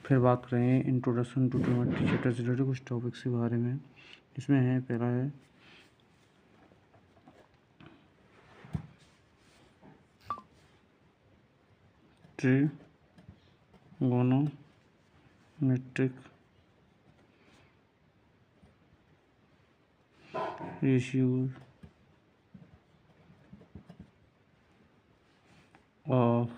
फिर बात करेंगे इंट्रोडक्शन टू ट्रिग्नोमेट्री चैप्टर से रिलेटेड कुछ टॉपिक्स के बारे में। इसमें है पहला है trigonometric ratios of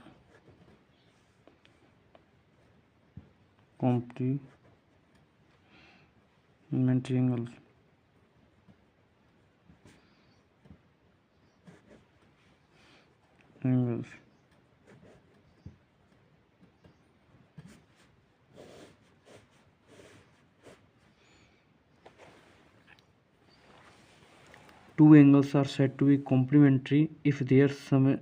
complementary angles. Two angles are said to be complementary if their sum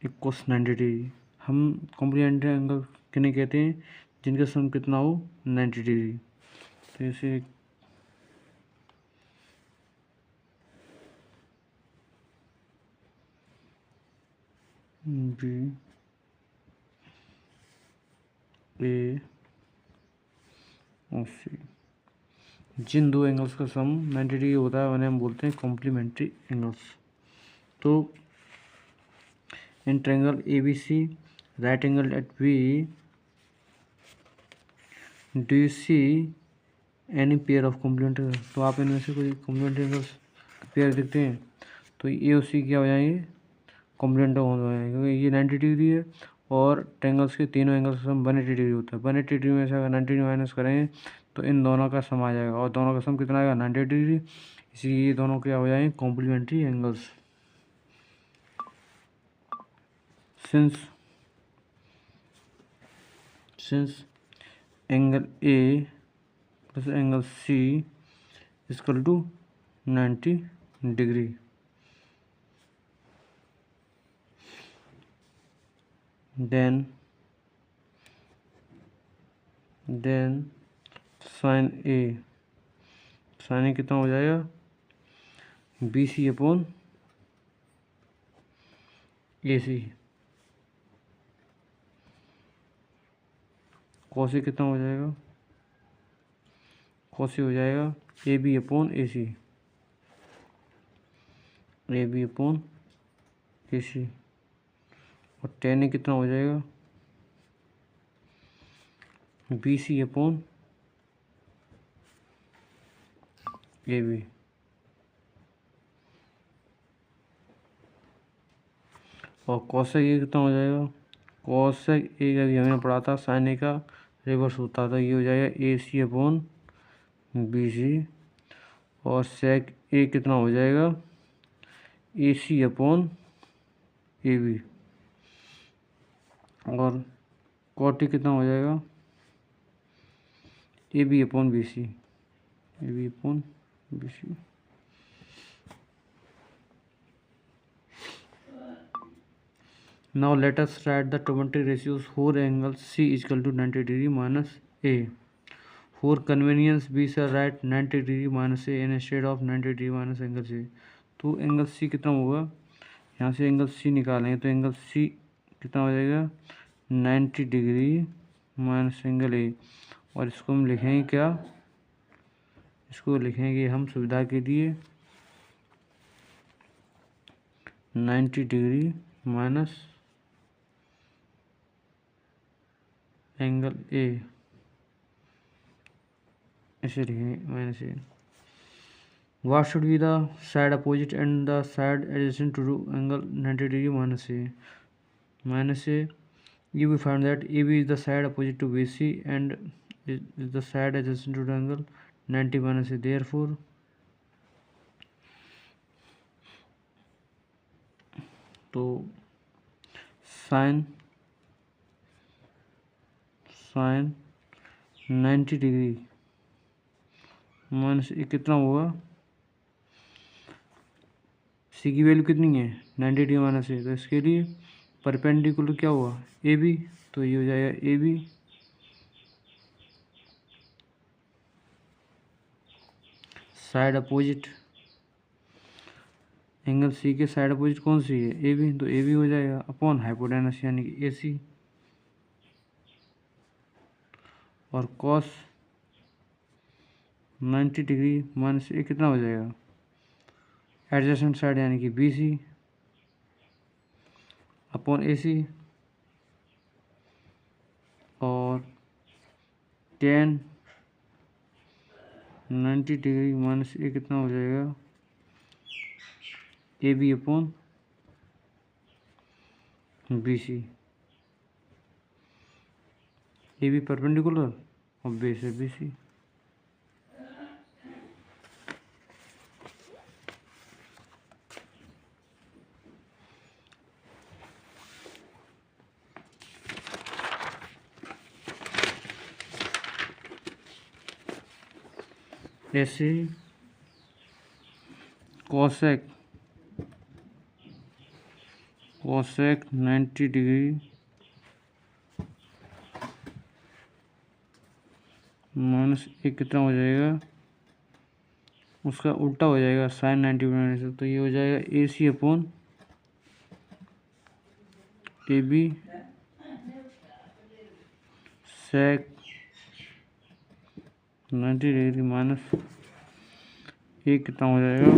equals 90 degree. हम कॉम्प्लीमेंट्री एंगल किन्हें कहते हैं? जिनका सम कितना हो 90 डिग्री। तो इसे बी ए और सी, जिन दो एंगल्स का सम 90 डिग्री होता है उन्हें हम बोलते हैं कॉम्प्लीमेंट्री एंगल्स। तो in triangle ABC right angle at B, do you see any pair of complementary angles? तो आप इनमें से कोई कॉम्प्लीमेंट्री एंगल्स पेयर दिखते हैं तो ए और सी क्या हो जाएंगे? कॉम्प्लीमेंट्री हो जाएंगे, क्योंकि ये 90 डिग्री है और ट्रायंगल्स के तीनों एंगल्स का सम 180 डिग्री होता है। 180 डिग्री में से अगर 90 डिग्री माइनस करेंगे तो इन दोनों का सम आ जाएगा और दोनों का सम कितना आएगा? 90 डिग्री। इसलिए ये दोनों क्या हो जाएंगे? Complementary angles. Since angle A plus angle C equal to 90 degree, then sine A कितना हो जाएगा? BC upon AC। Cos A कितना हो जाएगा? कॉस ए हो जाएगा AB upon AC, AB upon AC। और टेन ए कितना हो जाएगा? BC upon AB। और कॉसेक ए कितना हो जाएगा? कॉसेक ए का भी हमने पढ़ा था, साइन ए का रिवर्स होता था, ये हो जाएगा AC अपॉन BC। और सेक ए कितना हो जाएगा? AC upon AB। और कॉट ए कितना हो जाएगा? AB upon BC, AB upon BC। Now let us write the trigonometry ratios for angle C is equal to 90 degree minus A. For convenience we shall write 90 degree minus A instead of 90 degree minus angle C। तो angle C कितना होगा? यहाँ से angle C निकालेंगे तो angle C कितना हो जाएगा? 90 डिग्री माइनस एंगल A। और इसको हम लिखेंगे क्या? इसको लिखेंगे हम सुविधा के लिए 90 डिग्री माइनस एंगल A, ऐसे लिखेंगे minus A। What should be the side opposite and the side adjacent to angle 90 degree minus A? Minus A, you will find that AB is the side opposite to BC and is the side adjacent to the angle 90 minus A. Therefore, तो sign 90 degree minus A कितना होगा? सी की value कितनी है? 90 degree minus ए। तो इसके लिए perpendicular क्या हुआ? A B. तो ये हो जाएगा A B side opposite, angle C के साइड अपोजिट कौन सी है? A B. तो ए बी हो जाएगा अपॉन हाइपोटेनस यानी कि ए सी। और कॉस 90 डिग्री माइनस ए कितना हो जाएगा, एडजेसेंट साइड यानी कि बी सी अपॉन ए सी, और टेन 90 डिग्री माइनस ए कितना हो जाएगा, A B upon B C. A B perpendicular और बेस है बी सी। ऐसे कोसेक 90 डिग्री माइनस ए कितना हो जाएगा, उसका उल्टा हो जाएगा साइन 90 बनाने से, तो ये हो जाएगा A C upon A B sec 90 degree minus A कितना हो जाएगा,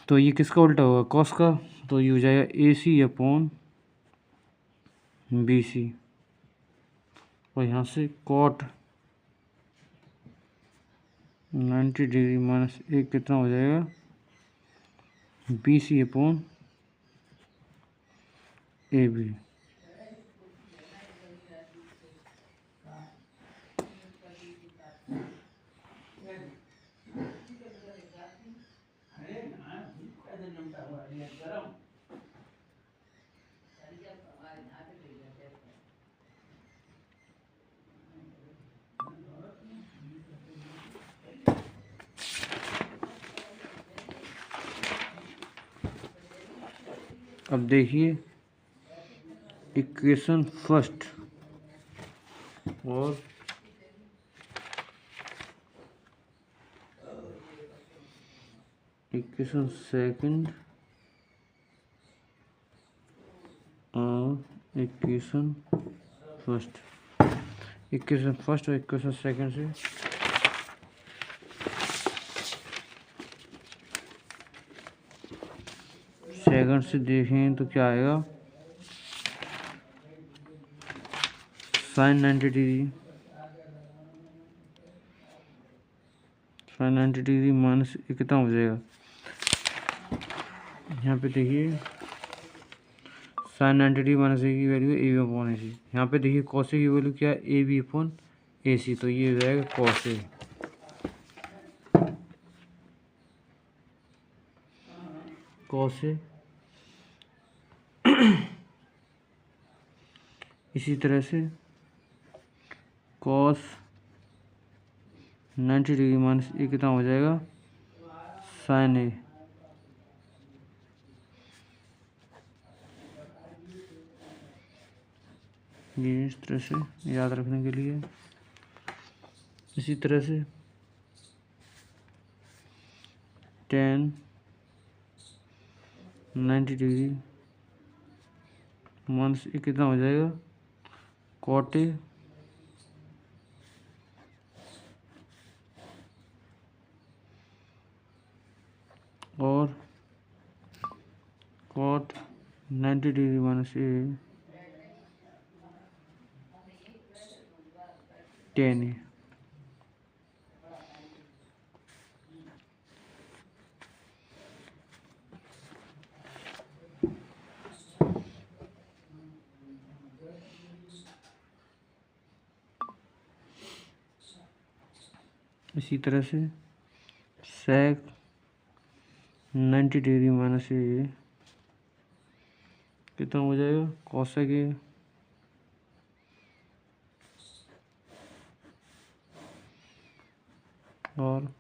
तो ये किसका उल्टा होगा, कॉस का, तो ये हो जाएगा ए सी अपॉन बी सी, और यहाँ से कॉट 90 डिग्री माइनस ए कितना हो जाएगा, B C upon A B. अब देखिए इक्वेशन फर्स्ट और इक्वेशन सेकंड और इक्वेशन फर्स्ट, इक्वेशन फर्स्ट और इक्वेशन सेकंड से देखें तो क्या आएगा, साइन 90 डिग्री माइनस कितना हो जाएगा, यहाँ पे देखिए साइन 90 डिग्री माइनस ए की वैल्यू है ए बी अपॉन ए सी, यहाँ पे देखिए कॉस ए की वैल्यू क्या है, ए बी अपॉन ए सी, तो ये हो जाएगा कॉस ए, कॉस ए। इसी तरह से कॉस 90 डिग्री माइनस ए कितना हो जाएगा, साइन ए, ये इस तरह से याद रखने के लिए। इसी तरह से टेन 90 डिग्री माइनस ए कितना हो जाएगा, कॉट ए और कॉट 90 डिग्री माइनस ए टेन ए। इसी तरह से सेक 90 डिग्री माइनस ए कितना हो जाएगा, कॉसेक ए और